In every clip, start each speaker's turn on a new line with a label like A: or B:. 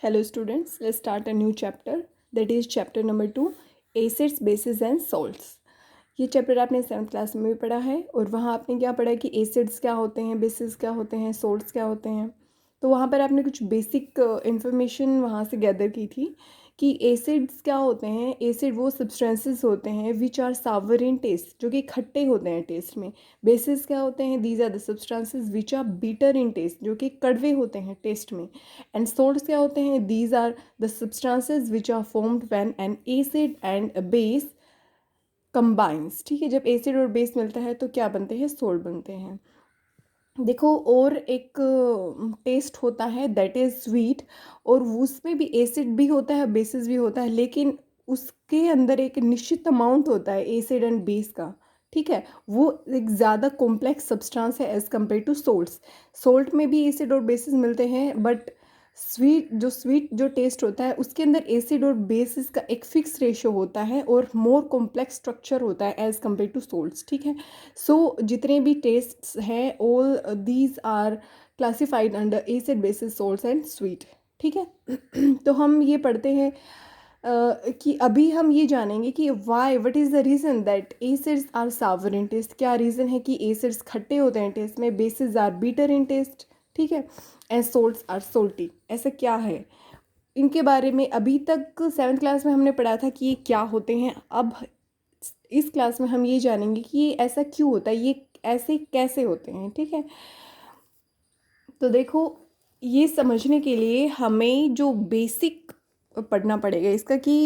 A: Hello students, let's start a new chapter, that is chapter number 2, acids, bases and salts. ये chapter आपने 7th class में भी पढ़ा है और वहाँ आपने क्या पढ़ा कि एसिड्स क्या होते हैं, बेसिस क्या होते हैं, सोल्ट्स क्या होते हैं। तो वहाँ पर आपने कुछ बेसिक इन्फॉर्मेशन वहाँ से गैदर की थी कि एसिड्स क्या होते हैं। एसिड वो सब्सटेंसेस होते हैं which are sour in taste, जो कि खट्टे होते हैं टेस्ट में। बेसिस क्या होते हैं, these are the substances which are bitter in taste, जो कि कड़वे होते हैं टेस्ट में। एंड सोल्ट्स क्या होते हैं, these are the substances which are formed when an acid and a base combines. ठीक है, जब एसिड और बेस मिलता है तो क्या बनते हैं, सोल्ट बनते हैं। देखो, और एक टेस्ट होता है दैट इज़ स्वीट, और उसमें भी एसिड भी होता है, बेसिस भी होता है, लेकिन उसके अंदर एक निश्चित अमाउंट होता है एसिड एंड बेस का। ठीक है, वो एक ज़्यादा कॉम्प्लेक्स सब्सटेंस है as compare to salts. Salt में भी एसिड और बेसिस मिलते हैं, बट स्वीट जो टेस्ट होता है उसके अंदर एसिड और बेसिस का एक फिक्स रेशो होता है और मोर कॉम्प्लेक्स स्ट्रक्चर होता है एज़ कम्पेयर टू सोल्ट्स। ठीक है, सो जितने भी टेस्ट्स हैं all these are classified under acid, bases, salts and sweet. ठीक है तो हम ये पढ़ते हैं कि अभी हम ये जानेंगे कि why, what is the reason that acids are sour in taste. क्या रीज़न है कि एसिड्स खट्टे होते हैं टेस्ट में, bases are bitter in taste. ठीक है, एंड सोल्ट्स आर सोल्टी। ऐसा क्या है, इनके बारे में अभी तक 7th क्लास में हमने पढ़ा था कि ये क्या होते हैं। अब इस क्लास में हम ये जानेंगे कि ये ऐसा क्यों होता है, ये ऐसे कैसे होते हैं। ठीक है, तो देखो, ये समझने के लिए हमें जो बेसिक पढ़ना पड़ेगा इसका कि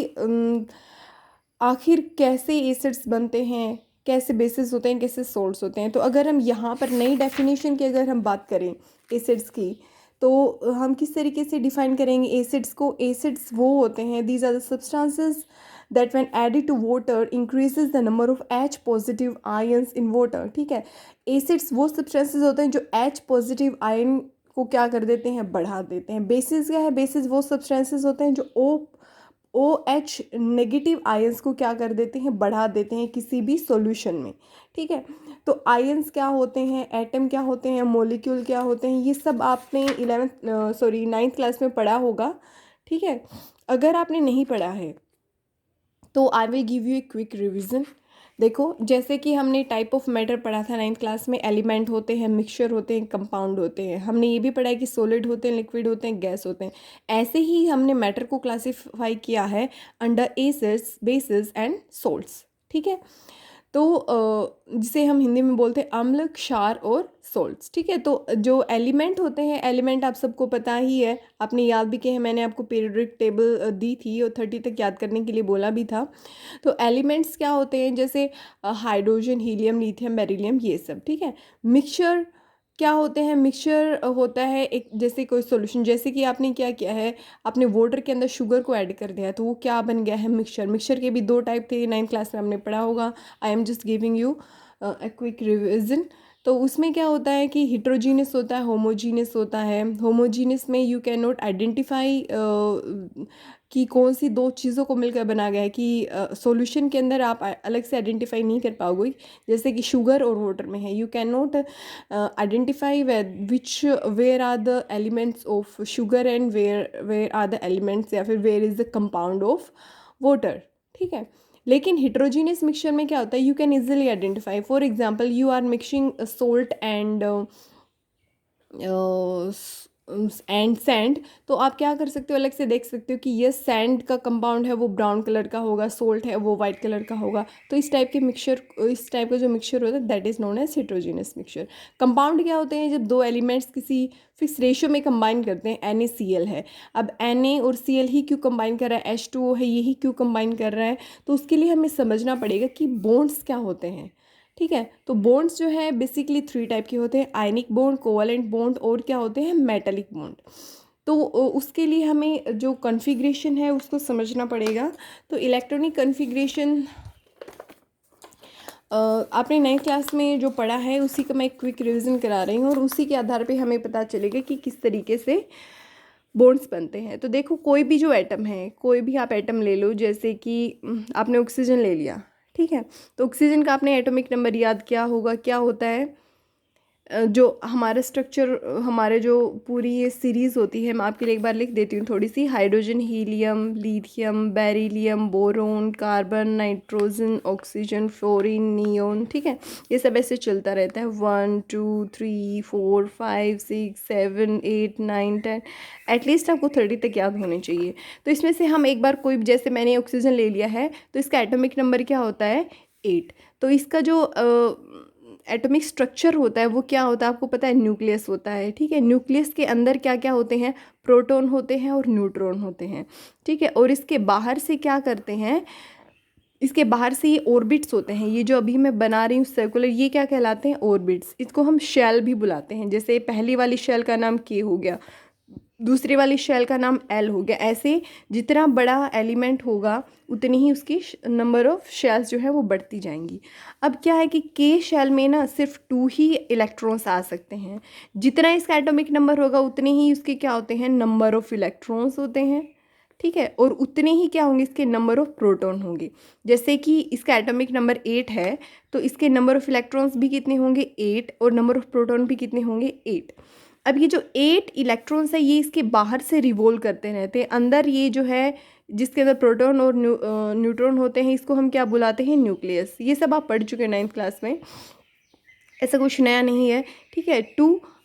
A: आखिर कैसे एसिड्स बनते हैं, कैसे बेसिस होते हैं, कैसे सोल्ट्स होते हैं। तो अगर हम यहाँ पर नई डेफिनेशन की अगर हम बात करें एसिड्स की, तो हम किस तरीके से डिफाइन करेंगे एसिड्स को। एसिड्स वो होते हैं, these are the substances that when added to water increases the number of H positive ions in water। ठीक है, एसिड्स वो सब्सटेंसेस होते हैं जो H पॉजिटिव आयन को क्या कर देते हैं, बढ़ा देते हैं। बेसिस क्या है, बेसिस वो सब्सटेंसेस होते हैं जो OH नेगेटिव आयंस को क्या कर देते हैं, बढ़ा देते हैं किसी भी सॉल्यूशन में। ठीक है, तो आयंस क्या होते हैं, एटम क्या होते हैं, मॉलिक्यूल क्या होते हैं, ये सब आपने 9th क्लास में पढ़ा होगा। ठीक है, अगर आपने नहीं पढ़ा है तो I will give U a quick revision. देखो, जैसे कि हमने टाइप ऑफ मैटर पढ़ा था 9th क्लास में, एलिमेंट होते हैं, मिक्सचर होते हैं, कंपाउंड होते हैं। हमने ये भी पढ़ा है कि सॉलिड होते हैं, लिक्विड होते हैं, गैस होते हैं। ऐसे ही हमने मैटर को क्लासीफाई किया है under acids, basis and salts. ठीक है, तो जिसे हम हिंदी में बोलते हैं अम्ल, क्षार और सोल्ट्स। ठीक है, तो जो एलिमेंट होते हैं, एलिमेंट आप सबको पता ही है, आपने याद भी किए हैं, मैंने आपको पीरियोडिक टेबल दी थी और 30 तक याद करने के लिए बोला भी था। तो एलिमेंट्स क्या होते हैं, जैसे हाइड्रोजन, हीलियम, लिथियम, बेरिलियम, ये सब। ठीक है, मिक्सचर क्या होते हैं, मिक्सचर होता है एक, जैसे कोई सॉल्यूशन, जैसे कि आपने क्या किया है, आपने वाटर के अंदर शुगर को ऐड कर दिया है तो वो क्या बन गया है, मिक्सचर। मिक्सचर के भी 2 टाइप थे, 9th क्लास में हमने पढ़ा होगा। I am just giving you a quick revision. तो उसमें क्या होता है कि हिट्रोजीनियस होता है, होमोजीनियस होता है। होमोजीनियस में यू कैन नॉट आइडेंटिफाई कि कौन सी 2 चीज़ों को मिलकर बना गया है, कि सॉल्यूशन के अंदर आप अलग से आइडेंटिफाई नहीं कर पाओगे। जैसे कि शुगर और वाटर में है, you can not identify which where are the elements of sugar and where are the elements, या फिर where is the compound of water. ठीक है, लेकिन हिट्रोजीनियस मिक्सचर में क्या होता है, you can easily identify. For example, you are mixing salt and sand, तो आप क्या कर सकते हो, अलग से देख सकते हो कि ये सैंड का कंपाउंड है वो ब्राउन कलर का होगा, सोल्ट है वो वाइट कलर का होगा। तो इस टाइप के मिक्सचर, इस टाइप का जो मिक्सचर होता है that is known as heterogeneous mixture. Compound क्या होते हैं, जब 2 एलिमेंट्स किसी फिक्स रेशियो में कंबाइन करते हैं। NaCl है, अब Na और Cl ही क्यों कंबाइन कर रहा है, H2O है, यही क्यों कंबाइन कर रहा है, तो उसके लिए हमें समझना पड़ेगा कि बॉन्ड्स क्या होते हैं। ठीक है, तो बॉन्ड्स जो है बेसिकली 3 टाइप के होते हैं, आयनिक बॉन्ड, कोवैलेंट बॉन्ड और क्या होते हैं, मेटालिक बॉन्ड। तो उसके लिए हमें जो कॉन्फ़िगरेशन है उसको समझना पड़ेगा। तो इलेक्ट्रॉनिक कॉन्फ़िगरेशन आपने 9th क्लास में जो पढ़ा है उसी का मैं एक क्विक रिवीजन करा रही हूँ, और उसी के आधार पे हमें पता चलेगा कि किस तरीके से बॉन्ड्स बनते हैं। तो देखो, कोई भी जो एटम है, कोई भी आप एटम ले लो, जैसे कि आपने ऑक्सीजन ले लिया। ठीक है, तो ऑक्सीजन का आपने एटॉमिक नंबर याद किया होगा, क्या होता है, जो हमारा स्ट्रक्चर, हमारे जो पूरी ये सीरीज़ होती है, मैं आपके लिए एक बार लिख देती हूँ थोड़ी सी। Hydrogen, helium, lithium, beryllium, boron, carbon, nitrogen, oxygen, fluorine, neon, ठीक है। ये सब ऐसे चलता रहता है, 1 2 3 4 5 6 7 8 9 10, एटलीस्ट आपको 30 तक याद होने चाहिए। तो इसमें से हम एक बार कोई, जैसे मैंने ऑक्सीजन ले लिया है तो इसका एटॉमिक नंबर क्या होता है, 8। तो इसका जो एटॉमिक स्ट्रक्चर होता है वो क्या होता है, आपको पता है, न्यूक्लियस होता है, ठीक है। न्यूक्लियस के अंदर क्या क्या होते हैं, प्रोटॉन होते हैं और न्यूट्रॉन होते हैं, ठीक है। और इसके बाहर से क्या करते हैं, इसके बाहर से ये ऑर्बिट्स होते हैं, ये जो अभी मैं बना रही हूँ सर्कुलर, ये क्या कहलाते हैं, ऑर्बिट्स। इसको हम शेल भी बुलाते हैं, जैसे पहली वाली शेल का नाम के हो गया, दूसरी वाली शेल का नाम एल हो गया। ऐसे जितना बड़ा एलिमेंट होगा उतनी ही उसकी नंबर ऑफ शेल्स जो है वो बढ़ती जाएंगी। अब क्या है कि के शेल में ना सिर्फ 2 ही इलेक्ट्रॉन्स आ सकते हैं। जितना इसका एटॉमिक नंबर होगा उतने ही उसके क्या होते हैं, नंबर ऑफ इलेक्ट्रॉन्स होते हैं, ठीक है। और उतने ही क्या होंगे, इसके नंबर ऑफ प्रोटॉन होंगे। जैसे कि इसका एटॉमिक नंबर 8 है तो इसके नंबर ऑफ इलेक्ट्रॉन्स भी कितने होंगे, 8, और नंबर ऑफ प्रोटॉन भी कितने होंगे, 8। अब ये जो 8 इलेक्ट्रॉन्स है ये इसके बाहर से रिवॉल्व करते रहते हैं। अंदर ये जो है जिसके अंदर प्रोटॉन और न्यूट्रॉन होते हैं, इसको हम क्या बुलाते हैं, न्यूक्लियस। ये सब आप पढ़ चुके हैं 9th क्लास में, ऐसा कुछ नया नहीं है, ठीक है।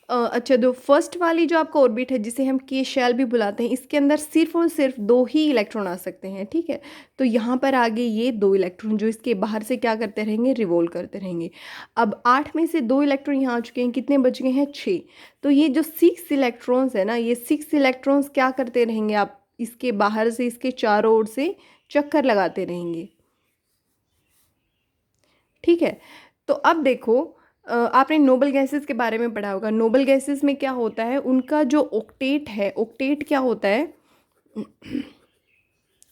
A: अच्छा, जो फर्स्ट वाली जो आपका ऑर्बिट है जिसे हम के शेल भी बुलाते हैं, इसके अंदर सिर्फ और सिर्फ 2 ही इलेक्ट्रॉन आ सकते हैं, ठीक है। तो यहाँ पर आगे ये 2 इलेक्ट्रॉन जो इसके बाहर से क्या करते रहेंगे, रिवॉल्व करते रहेंगे। अब 8 में से 2 इलेक्ट्रॉन यहाँ आ चुके हैं, कितने बच गए हैं, 6। तो ये जो 6 इलेक्ट्रॉन्स है ना, ये 6 इलेक्ट्रॉन्स क्या करते रहेंगे, आप इसके बाहर से इसके चारों ओर से चक्कर लगाते रहेंगे, ठीक है। तो अब देखो, आपने नोबल गैसेस के बारे में पढ़ा होगा। नोबल गैसेस में क्या होता है, उनका जो ऑक्टेट है, ऑक्टेट क्या होता है,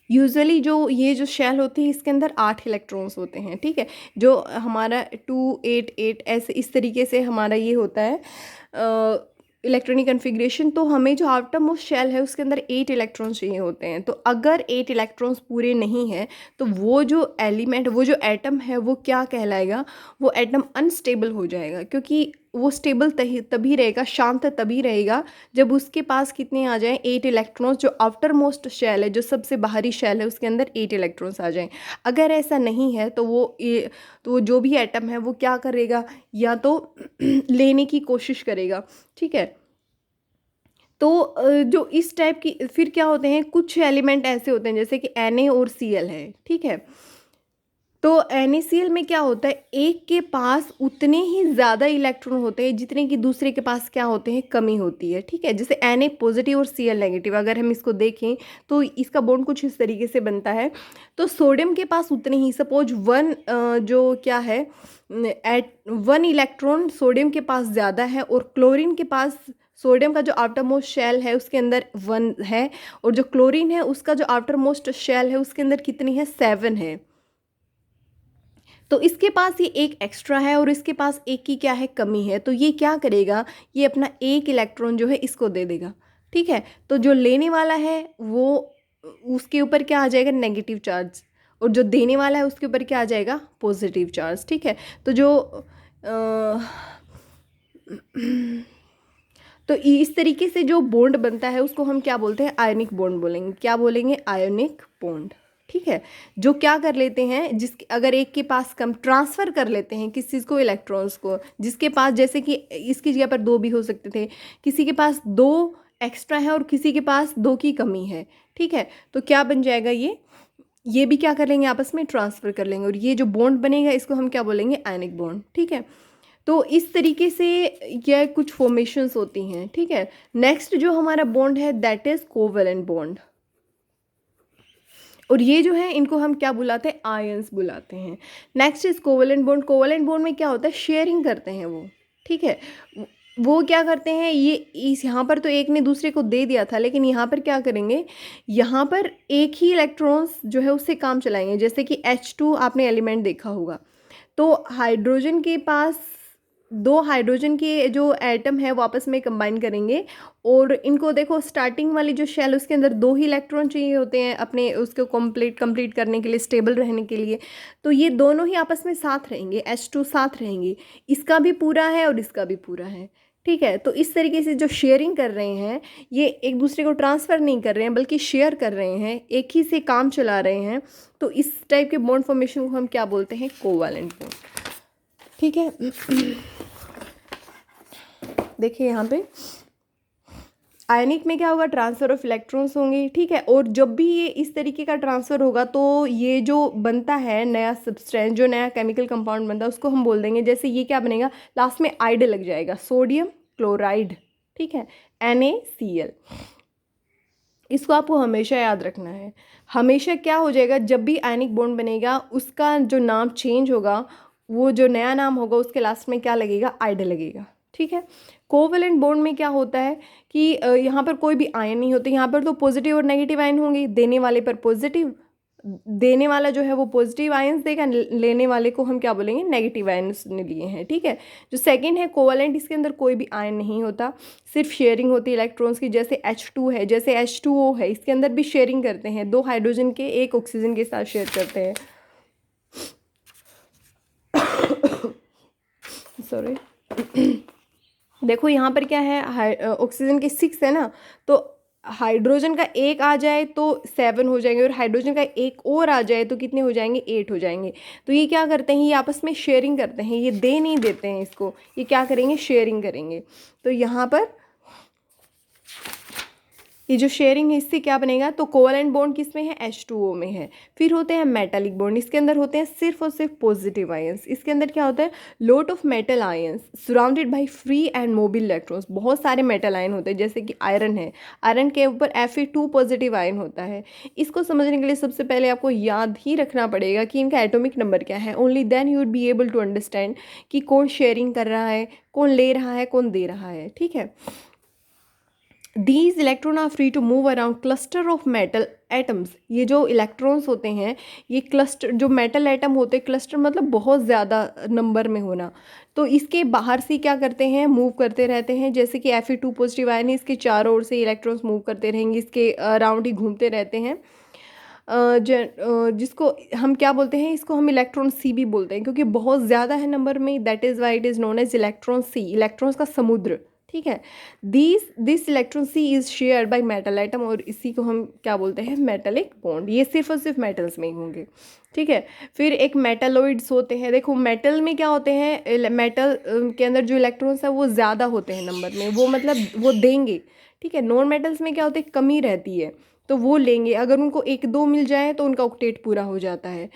A: यूजुअली जो ये जो शेल होती है इसके अंदर 8 इलेक्ट्रॉन्स होते हैं, ठीक है। जो हमारा 2 8 8 ऐसे इस तरीके से हमारा ये होता है इलेक्ट्रॉनिक कन्फिग्रेशन। तो हमें जो आउटर मोस्ट शेल है उसके अंदर 8 इलेक्ट्रॉन्स चाहिए होते हैं। तो अगर 8 इलेक्ट्रॉन्स पूरे नहीं हैं तो वो जो एलिमेंट, वो जो एटम है वो क्या कहलाएगा, वो एटम अनस्टेबल हो जाएगा। क्योंकि वो स्टेबल तभी रहेगा, शांत तभी रहेगा जब उसके पास कितने आ जाएं, 8 इलेक्ट्रॉन्स। जो आउटर मोस्ट शेल है, जो सबसे बाहरी शेल है, उसके अंदर 8 इलेक्ट्रॉन्स आ जाएं। अगर ऐसा नहीं है तो वो जो भी एटम है वो क्या करेगा, या तो लेने की कोशिश करेगा, ठीक है। तो जो इस टाइप की फिर क्या होते हैं, कुछ एलिमेंट ऐसे होते हैं जैसे कि Na और Cl है, ठीक है। तो NaCl में क्या होता है, एक के पास उतने ही ज़्यादा इलेक्ट्रॉन होते हैं जितने कि दूसरे के पास क्या होते हैं, कमी होती है, ठीक है। जैसे Na पॉजिटिव और Cl नेगेटिव, अगर हम इसको देखें तो इसका बॉन्ड कुछ इस तरीके से बनता है। तो सोडियम के पास उतने ही, सपोज 1 जो क्या है, 1 इलेक्ट्रॉन सोडियम के पास ज़्यादा है, और क्लोरीन के पास, सोडियम का जो आउटर मोस्ट शेल है उसके अंदर 1 है, और जो क्लोरीन है उसका जो आउटर मोस्ट शेल है उसके अंदर कितनी है, 7 है। तो इसके पास ये एक एक्स्ट्रा है और इसके पास एक की क्या है, कमी है। तो ये क्या करेगा, ये अपना एक इलेक्ट्रॉन जो है इसको दे देगा, ठीक है। तो जो लेने वाला है वो, उसके ऊपर क्या आ जाएगा, नेगेटिव चार्ज, और जो देने वाला है उसके ऊपर क्या आ जाएगा, पॉजिटिव चार्ज, ठीक है। तो जो तो इस तरीके से जो बॉन्ड बनता है उसको हम क्या बोलते हैं, आयनिक बॉन्ड बोलेंगे। क्या बोलेंगे, आयनिक बॉन्ड, ठीक है। जो क्या कर लेते हैं, जिसके अगर एक के पास कम, ट्रांसफ़र कर लेते हैं किस चीज़ को, इलेक्ट्रॉन्स को। जिसके पास, जैसे कि इसकी जगह पर 2 भी हो सकते थे, किसी के पास 2 एक्स्ट्रा है और किसी के पास 2 की कमी है, ठीक है। तो क्या बन जाएगा, ये भी क्या कर लेंगे, आपस में ट्रांसफ़र कर लेंगे, और ये जो बॉन्ड बनेगा इसको हम क्या बोलेंगे, आयनिक बॉन्ड, ठीक है। तो इस तरीके से यह कुछ फॉर्मेशंस होती हैं, ठीक है। नेक्स्ट जो हमारा बॉन्ड है दैट इज़ कोवेलेंट बॉन्ड, और ये जो है इनको हम क्या बुलाते हैं, आयंस बुलाते हैं। Next is covalent bond. Covalent bond में क्या होता है, शेयरिंग करते हैं वो, ठीक है। वो क्या करते हैं, ये इस यहाँ पर तो एक ने दूसरे को दे दिया था, लेकिन यहाँ पर क्या करेंगे, यहाँ पर एक ही इलेक्ट्रॉन्स जो है उससे काम चलाएंगे। जैसे कि H2 आपने एलिमेंट देखा होगा, तो हाइड्रोजन के पास दो हाइड्रोजन के जो एटम है वो आपस में कंबाइन करेंगे, और इनको देखो स्टार्टिंग वाली जो शेल उसके अंदर दो ही इलेक्ट्रॉन चाहिए होते हैं अपने उसको कंप्लीट करने के लिए, स्टेबल रहने के लिए। तो ये दोनों ही आपस में साथ रहेंगे, H2 साथ रहेंगे, इसका भी पूरा है और इसका भी पूरा है। ठीक है, तो इस तरीके से जो शेयरिंग कर रहे हैं, ये एक दूसरे को ट्रांसफ़र नहीं कर रहे हैं बल्कि शेयर कर रहे हैं, एक ही से काम चला रहे हैं। तो इस टाइप के बॉन्ड फॉर्मेशन को हम क्या बोलते हैं? Covalent bond. ठीक है, देखिए यहाँ पे आयनिक में क्या होगा? ट्रांसफ़र ऑफ इलेक्ट्रॉन्स होंगे। ठीक है, और जब भी ये इस तरीके का ट्रांसफ़र होगा तो ये जो बनता है नया सब्सटेंस, जो नया केमिकल कंपाउंड बनता है उसको हम बोल देंगे, जैसे ये क्या बनेगा? लास्ट में आइड लग जाएगा, सोडियम क्लोराइड। ठीक है, NaCl। इसको आपको हमेशा याद रखना है। हमेशा क्या हो जाएगा, जब भी आयनिक बॉन्ड बनेगा उसका जो नाम चेंज होगा, वो जो नया नाम होगा उसके लास्ट में क्या लगेगा? आइड लगेगा। ठीक है, कोवैलेंट बॉन्ड में क्या होता है कि यहाँ पर कोई भी आयन नहीं होते, यहाँ पर तो पॉजिटिव और नेगेटिव आयन होंगे, देने वाले पर पॉजिटिव, देने वाला जो है वो पॉजिटिव आयंस देगा, लेने वाले को हम क्या बोलेंगे? नेगेटिव आयंस ने लिए हैं। ठीक है, जो सेकंड है कोवैलेंट, इसके अंदर कोई भी आयन नहीं होता, सिर्फ शेयरिंग होती है इलेक्ट्रॉन्स की। जैसे H2 है, जैसे H2O है, इसके अंदर भी शेयरिंग करते हैं, दो हाइड्रोजन के एक ऑक्सीजन के साथ शेयर करते हैं। सॉरी देखो यहाँ पर क्या है, ऑक्सीजन के 6 है ना, तो हाइड्रोजन का एक आ जाए तो 7 हो जाएंगे, और हाइड्रोजन का एक और आ जाए तो कितने हो जाएंगे? 8 हो जाएंगे। तो ये क्या करते हैं? ये आपस में शेयरिंग करते हैं, ये दे नहीं देते हैं इसको, ये क्या करेंगे? शेयरिंग करेंगे। तो यहाँ पर ये जो शेयरिंग है इससे क्या बनेगा? तो कोवैलेंट बॉन्ड किस में है? H2O में है। फिर होते हैं मेटालिक बॉन्ड, इसके अंदर होते हैं सिर्फ और सिर्फ पॉजिटिव आयंस। इसके अंदर क्या होता है? Lot of metal ions surrounded by free and mobile electrons. बहुत सारे मेटल आयन होते हैं, जैसे कि आयरन है, आयरन के ऊपर Fe2 पॉजिटिव आयन होता है। इसको समझने के लिए सबसे पहले आपको याद ही रखना पड़ेगा कि इनका एटॉमिक नंबर क्या है। Only then you would be able to understand कि कौन शेयरिंग कर रहा है, कौन ले रहा है, कौन दे रहा है। ठीक है, These electron are free to move around cluster of metal atoms। ये जो इलेक्ट्रॉन्स होते हैं, ये क्लस्टर, जो मेटल एटम होते हैं, क्लस्टर मतलब बहुत ज़्यादा नंबर में होना, तो इसके बाहर से क्या करते हैं? मूव करते रहते हैं। जैसे कि Fe2 पॉजिटिव आयन है, इसके चारों ओर से इलेक्ट्रॉन्स मूव करते रहेंगे, इसके अराउंड ही घूमते रहते हैं। जिसको हम क्या बोलते हैं? इसको हम इलेक्ट्रॉन सी भी बोलते हैं, क्योंकि बहुत ज़्यादा है नंबर में, that is why it is known as electron sea, electrons का समुद्र। ठीक है, this electron sea is shared by metal atom, और इसी को हम क्या बोलते हैं? Metallic bond. ये सिर्फ और सिर्फ मेटल्स में ही होंगे। ठीक है, फिर एक मेटलॉइड्स होते हैं। देखो मेटल में क्या होते हैं? मेटल के अंदर जो इलेक्ट्रॉन्स है वो ज़्यादा होते हैं नंबर में, वो मतलब वो देंगे। ठीक है, नॉन मेटल्स में क्या होता है? कमी रहती है, तो वो लेंगे। अगर उनको एक दो मिल जाए तो उनका ऑक्टेट पूरा हो जाता है।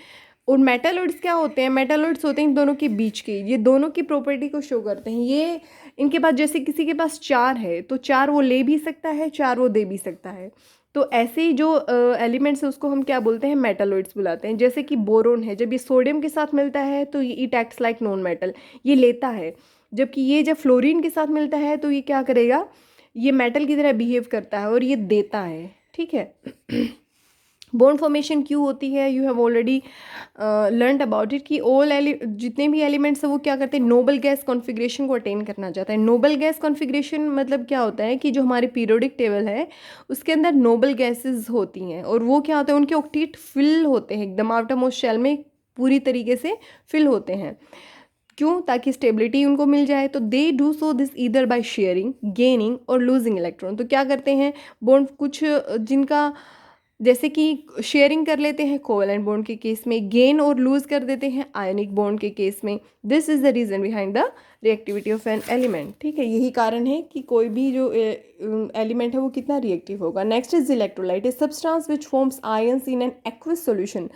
A: और मेटलॉइड्स क्या होते हैं? मेटलॉइड्स होते हैं इन दोनों के बीच के, ये दोनों की प्रॉपर्टी को शो करते हैं। ये इनके पास, जैसे किसी के पास 4 है तो 4 वो ले भी सकता है, 4 वो दे भी सकता है। तो ऐसे ही जो एलिमेंट्स है उसको हम क्या बोलते हैं? मेटलॉइड्स बुलाते हैं। जैसे कि बोरोन है, जब ये सोडियम के साथ मिलता है तो ये it acts like non metal, ये लेता है। जबकि ये जब फ्लोरीन के साथ मिलता है तो ये क्या करेगा? ये मेटल की तरह बिहेव करता है और ये देता है। ठीक है, बॉन्ड फॉर्मेशन क्यों होती है? You have already learned about it कि जितने भी एलिमेंट्स हैं वो क्या करते हैं? नोबल गैस कॉन्फ़िगरेशन को अटेन करना चाहता है। नोबल गैस कॉन्फ़िगरेशन मतलब क्या होता है कि जो हमारे पीरियोडिक टेबल है उसके अंदर नोबल गैसेस होती हैं, और वो क्या होता है? उनके ऑक्टेट फिल होते हैं एकदम, आउटरमोस्ट शेल में पूरी तरीके से फिल होते हैं। क्यों? ताकि स्टेबिलिटी उनको मिल जाए। तो they do so this either by sharing, gaining और लूजिंग इलेक्ट्रॉन। तो क्या करते हैं बॉन्ड? कुछ जिनका जैसे कि शेयरिंग कर लेते हैं कोवैलेंट बॉन्ड के केस में, गेन और लूज कर देते हैं आयनिक बॉन्ड के केस में। This is the reason behind the reactivity of an element. ठीक है, यही कारण है कि कोई भी जो एलिमेंट है वो कितना रिएक्टिव होगा। Next is electrolyte, a substance which forms ions in an aqueous solution.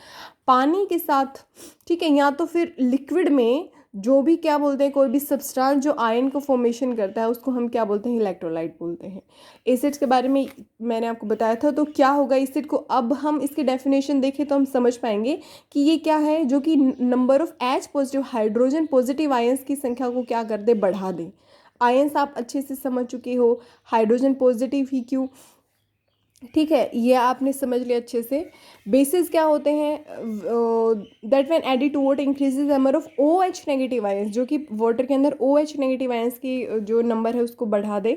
A: पानी के साथ, ठीक है, या तो फिर लिक्विड में जो भी क्या बोलते हैं, कोई भी सब्सटेंस जो आयन को फॉर्मेशन करता है उसको हम क्या बोलते हैं? इलेक्ट्रोलाइट बोलते हैं। एसिड्स के बारे में मैंने आपको बताया था। तो क्या होगा एसिड को? अब हम इसकी डेफिनेशन देखें तो हम समझ पाएंगे कि ये क्या है, जो कि number of H positive hydrogen positive ions की संख्या को क्या कर दे? बढ़ा दे। आयंस आप अच्छे से समझ चुके हो, हाइड्रोजन पॉजिटिव ही क्यों? ठीक है, ये आपने समझ लिया अच्छे से। बेसिस क्या होते हैं? That when added to water increases number of O H negative ions, जो कि वाटर के अंदर ओ एच नेगेटिव आयंस की जो नंबर है उसको बढ़ा दे।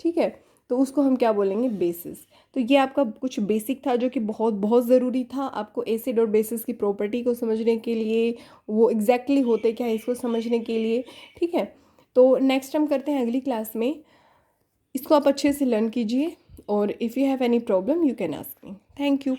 A: ठीक है, तो उसको हम क्या बोलेंगे? बेसिस। तो ये आपका कुछ बेसिक था जो कि बहुत बहुत ज़रूरी था आपको एसिड और बेसिस की प्रॉपर्टी को समझने के लिए, वो एग्जैक्टली होते क्या है इसको समझने के लिए। ठीक है, तो नेक्स्ट हम करते हैं अगली क्लास में। इसको आप अच्छे से लर्न कीजिए, और if you have any problem you can ask me. Thank you.